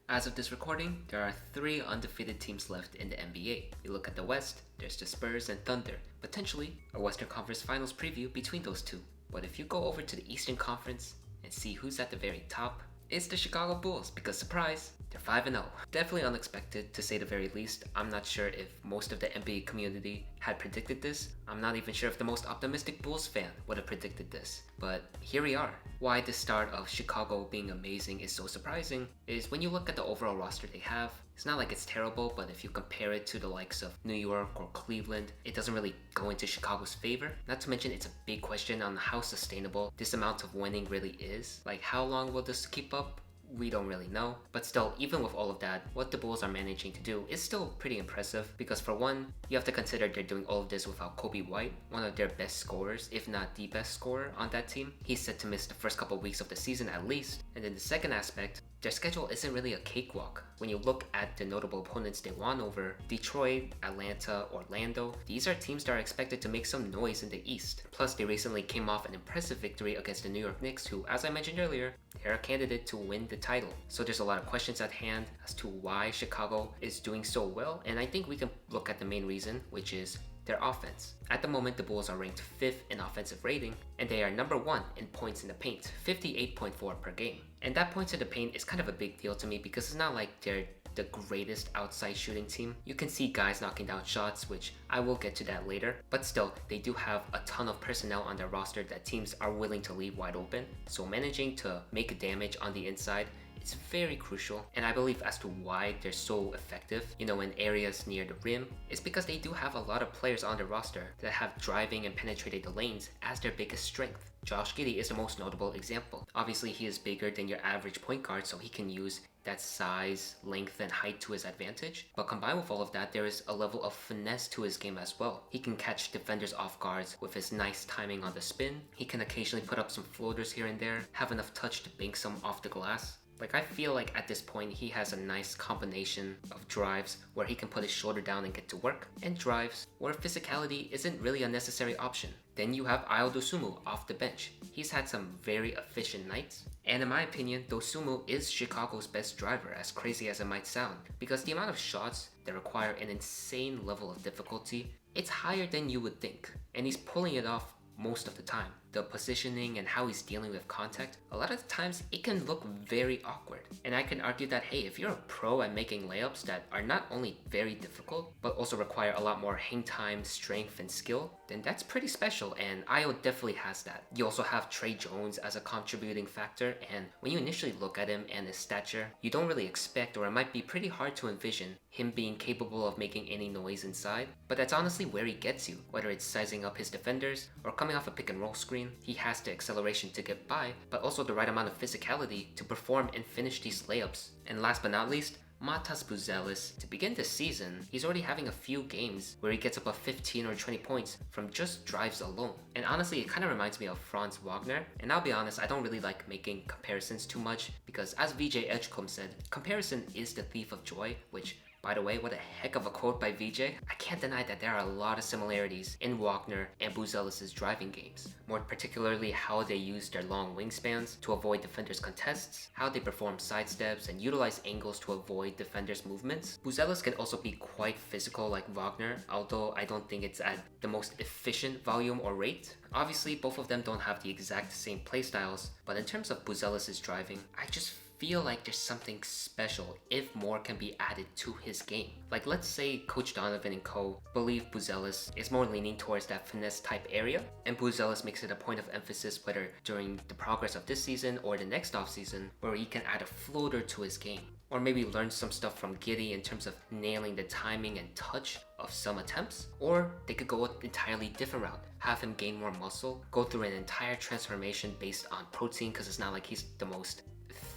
As of this recording, there are 3 undefeated teams left in the NBA. You look at the West, there's the Spurs and Thunder, potentially a Western Conference Finals preview between those two. But if you go over to the Eastern Conference and see who's at the very top, it's the Chicago Bulls because surprise, they're 5-0. Definitely unexpected to say the very least. I'm not sure if most of the NBA community had predicted this. I'm not even sure if the most optimistic Bulls fan would have predicted this. But here we are. Why the start of Chicago being amazing is so surprising is when you look at the overall roster they have, it's not like it's terrible, but if you compare it to the likes of New York or Cleveland, it doesn't really go into Chicago's favor. Not to mention it's a big question on how sustainable this amount of winning really is. Like, how long will this keep up? We don't really know, but still, even with all of that, what the Bulls are managing to do is still pretty impressive because for one, you have to consider they're doing all of this without Kobe White, one of their best scorers, if not the best scorer on that team. He's set to miss the first couple weeks of the season at least. And then the second aspect, their schedule isn't really a cakewalk. When you look at the notable opponents they won over, Detroit, Atlanta, Orlando, these are teams that are expected to make some noise in the East. Plus, they recently came off an impressive victory against the New York Knicks, who, as I mentioned earlier, they're a candidate to win the title. So there's a lot of questions at hand as to why Chicago is doing so well, and I think we can look at the main reason, which is their offense. At the moment, the Bulls are ranked 5th in offensive rating, and they are number 1 in points in the paint, 58.4 per game. And that points in the paint is kind of a big deal to me because it's not like they're the greatest outside shooting team. You can see guys knocking down shots, which I will get to that later, but still, they do have a ton of personnel on their roster that teams are willing to leave wide open. So managing to make damage on the inside, it's very crucial, and I believe as to why they're so effective, in areas near the rim, is because they do have a lot of players on their roster that have driving and penetrating the lanes as their biggest strength. Josh Giddey is the most notable example. Obviously, he is bigger than your average point guard, so he can use that size, length, and height to his advantage. But combined with all of that, there is a level of finesse to his game as well. He can catch defenders off guards with his nice timing on the spin. He can occasionally put up some floaters here and there, have enough touch to bank some off the glass. Like, I feel like at this point he has a nice combination of drives where he can put his shoulder down and get to work, and drives where physicality isn't really a necessary option. Then you have Ayo Dos Tres off the bench. He's had some very efficient nights, and in my opinion, Dosunmu is Chicago's best driver, as crazy as it might sound, because the amount of shots that require an insane level of difficulty, it's higher than you would think, and he's pulling it off most of the time. The positioning and how he's dealing with contact, a lot of the times it can look very awkward. And I can argue that, hey, if you're a pro at making layups that are not only very difficult, but also require a lot more hang time, strength, and skill, then that's pretty special, and Ayo definitely has that. You also have Tre Jones as a contributing factor, and when you initially look at him and his stature, you don't really expect, or it might be pretty hard to envision, him being capable of making any noise inside. But that's honestly where he gets you, whether it's sizing up his defenders or coming off a pick and roll screen. He has the acceleration to get by, but also the right amount of physicality to perform and finish these layups. And last but not least, Matas Buzelis. To begin this season, he's already having a few games where he gets above 15 or 20 points from just drives alone. And honestly, it kind of reminds me of Franz Wagner. And I'll be honest, I don't really like making comparisons too much because, as VJ Edgecombe said, comparison is the thief of joy, which, by the way, what a heck of a quote by VJ. I can't deny that there are a lot of similarities in Wagner and Buzelis' driving games. More particularly how they use their long wingspans to avoid defenders' contests, how they perform sidesteps and utilize angles to avoid defenders' movements. Buzelis can also be quite physical like Wagner, although I don't think it's at the most efficient volume or rate. Obviously, both of them don't have the exact same playstyles, but in terms of Buzelis' driving, I just feel like there's something special if more can be added to his game. Like, let's say Coach Donovan and co believe Buzelis is more leaning towards that finesse type area, and Buzelis makes it a point of emphasis whether during the progress of this season or the next offseason where he can add a floater to his game. Or maybe learn some stuff from Giddey in terms of nailing the timing and touch of some attempts. Or they could go an entirely different route, have him gain more muscle, go through an entire transformation based on protein because it's not like he's the most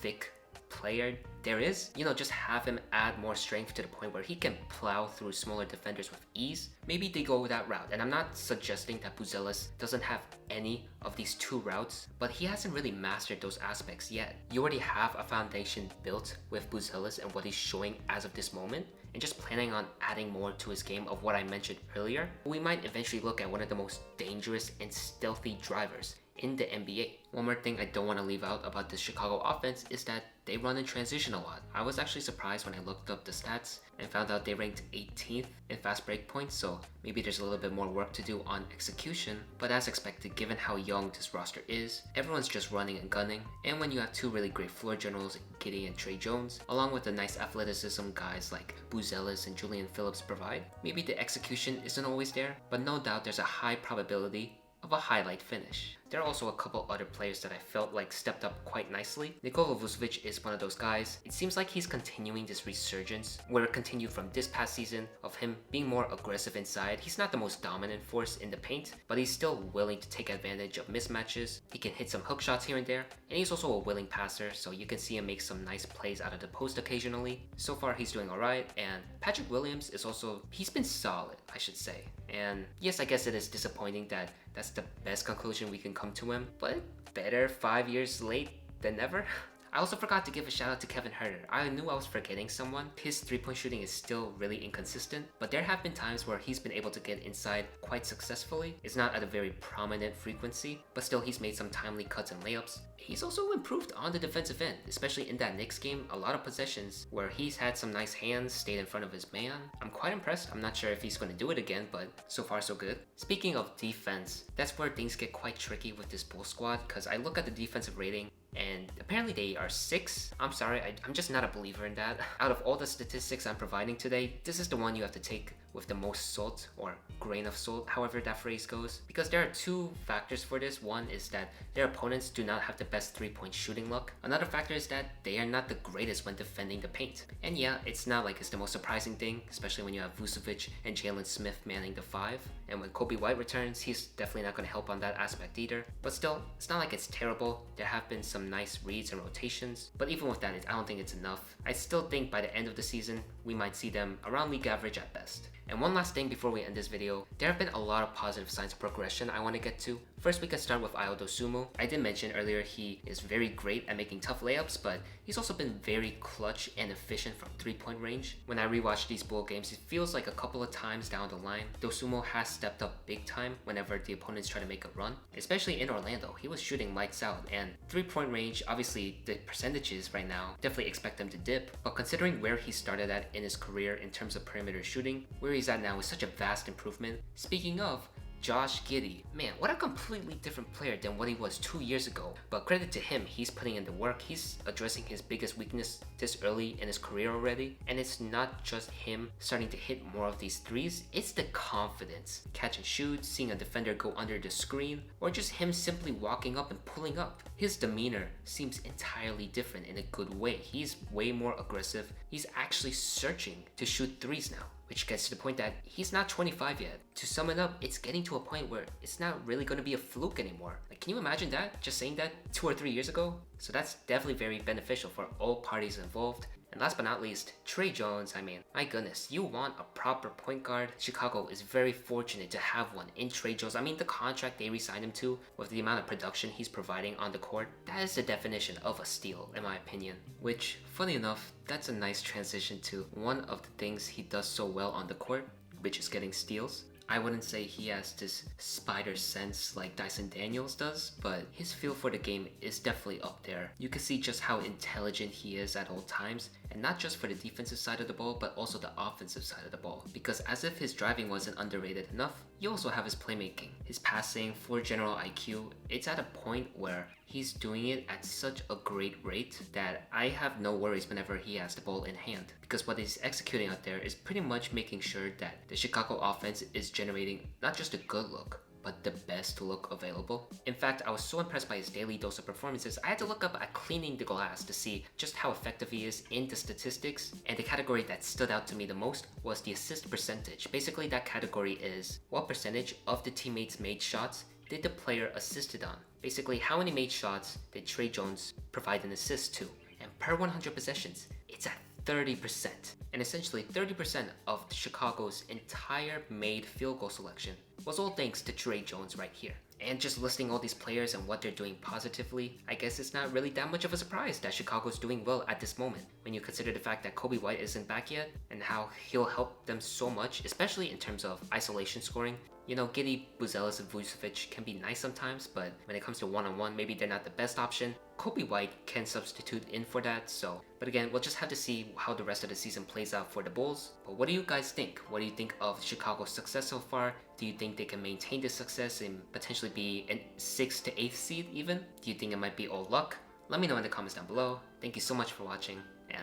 thick player there is. Just have him add more strength to the point where he can plow through smaller defenders with ease. Maybe they go that route, and I'm not suggesting that Buzelis doesn't have any of these two routes, but he hasn't really mastered those aspects yet. You already have a foundation built with Buzelis and what he's showing as of this moment, and just planning on adding more to his game of what I mentioned earlier, we might eventually look at one of the most dangerous and stealthy drivers in the NBA. One more thing I don't want to leave out about the Chicago offense is that they run in transition a lot. I was actually surprised when I looked up the stats and found out they ranked 18th in fast break points, so maybe there's a little bit more work to do on execution, but as expected given how young this roster is, everyone's just running and gunning, and when you have two really great floor generals, Giddey and Tre Jones, along with the nice athleticism guys like Buzelis and Julian Phillips provide, maybe the execution isn't always there, but no doubt there's a high probability of a highlight finish. There are also a couple other players that I felt like stepped up quite nicely. Nikola Vucevic is one of those guys. It seems like he's continuing this resurgence where it continued from this past season of him being more aggressive inside. He's not the most dominant force in the paint, but he's still willing to take advantage of mismatches. He can hit some hook shots here and there, and he's also a willing passer, so you can see him make some nice plays out of the post occasionally. So far he's doing alright, and Patrick Williams is also, he's been solid, I should say. And yes, I guess it is disappointing that that's the best conclusion we can come to him, but better 5 years late than never. I also forgot to give a shout out to Kevin Huerter. I knew I was forgetting someone. His 3-point shooting is still really inconsistent, but there have been times where he's been able to get inside quite successfully. It's not at a very prominent frequency, but still he's made some timely cuts and layups. He's also improved on the defensive end, especially in that Knicks game, a lot of possessions where he's had some nice hands, stayed in front of his man. I'm quite impressed. I'm not sure if he's going to do it again, but so far so good. Speaking of defense, that's where things get quite tricky with this Bulls squad, because I look at the defensive rating and apparently they are 6. I'm sorry, I'm just not a believer in that. Out of all the statistics I'm providing today, this is the one you have to take with the most salt, or grain of salt, however that phrase goes. Because there are two factors for this. One is that their opponents do not have the best 3-point shooting luck. Another factor is that they are not the greatest when defending the paint. And yeah, it's not like it's the most surprising thing, especially when you have Vucevic and Jalen Smith manning the 5. And when Kobe White returns, he's definitely not going to help on that aspect either. But still, it's not like it's terrible. There have been some nice reads and rotations, but even with that, I don't think it's enough. I still think by the end of the season, we might see them around league average at best. And one last thing before we end this video, there have been a lot of positive signs of progression I want to get to. First, we can start with Ayo Dos Tres. I did mention earlier he is very great at making tough layups, but he's also been very clutch and efficient from 3-point range. When I rewatch these Bull games, it feels like a couple of times down the line, Dos Tres has stepped up big time whenever the opponents try to make a run. Especially in Orlando, he was shooting lights out, and 3-point range, obviously the percentages right now definitely expect them to dip, but considering where he started at in his career in terms of perimeter shooting, where he's at now is such a vast improvement. Speaking of, Josh Giddey. Man, what a completely different player than what he was 2 years ago. But credit to him, he's putting in the work. He's addressing his biggest weakness this early in his career already. And it's not just him starting to hit more of these threes, it's the confidence. Catch and shoot, seeing a defender go under the screen, or just him simply walking up and pulling up. His demeanor seems entirely different in a good way. He's way more aggressive. He's actually searching to shoot threes now, which gets to the point that he's not 25 yet. To sum it up, it's getting to a point where it's not really going to be a fluke anymore. Like, can you imagine that? Just saying that 2 or 3 years ago? So that's definitely very beneficial for all parties involved. And last but not least, Tre Jones. I mean, my goodness, you want a proper point guard. Chicago is very fortunate to have one in Tre Jones. I mean, the contract they re-signed him to, with the amount of production he's providing on the court, that is the definition of a steal, in my opinion. Which, funny enough, that's a nice transition to one of the things he does so well on the court, which is getting steals. I wouldn't say he has this spider sense like Dyson Daniels does, but his feel for the game is definitely up there. You can see just how intelligent he is at all times, and not just for the defensive side of the ball, but also the offensive side of the ball. Because as if his driving wasn't underrated enough, you also have his playmaking. His passing, for general IQ, it's at a point where he's doing it at such a great rate that I have no worries whenever he has the ball in hand. Because what he's executing out there is pretty much making sure that the Chicago offense is generating not just a good look, but the best look available. In fact, I was so impressed by his daily dose of performances, I had to look up at cleaning the glass to see just how effective he is in the statistics, and the category that stood out to me the most was the assist percentage. Basically, that category is what percentage of the teammates' made shots did the player assisted on. Basically, how many made shots did Tre Jones provide an assist to? And per 100 possessions, it's at 30%. And essentially 30% of Chicago's entire made field goal selection was all thanks to Tre Jones right here. And just listing all these players and what they're doing positively, I guess it's not really that much of a surprise that Chicago's doing well at this moment, when you consider the fact that Kobe White isn't back yet, and how he'll help them so much, especially in terms of isolation scoring. You know, Giddey, Buzelis, and Vucevic can be nice sometimes, but when it comes to one-on-one, maybe they're not the best option. Kobe White can substitute in for that, so. But again, we'll just have to see how the rest of the season plays out for the Bulls. But what do you guys think? What do you think of Chicago's success so far? Do you think they can maintain this success and potentially be a 6th to 8th seed even? Do you think it might be all luck? Let me know in the comments down below. Thank you so much for watching, and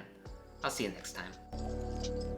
I'll see you next time.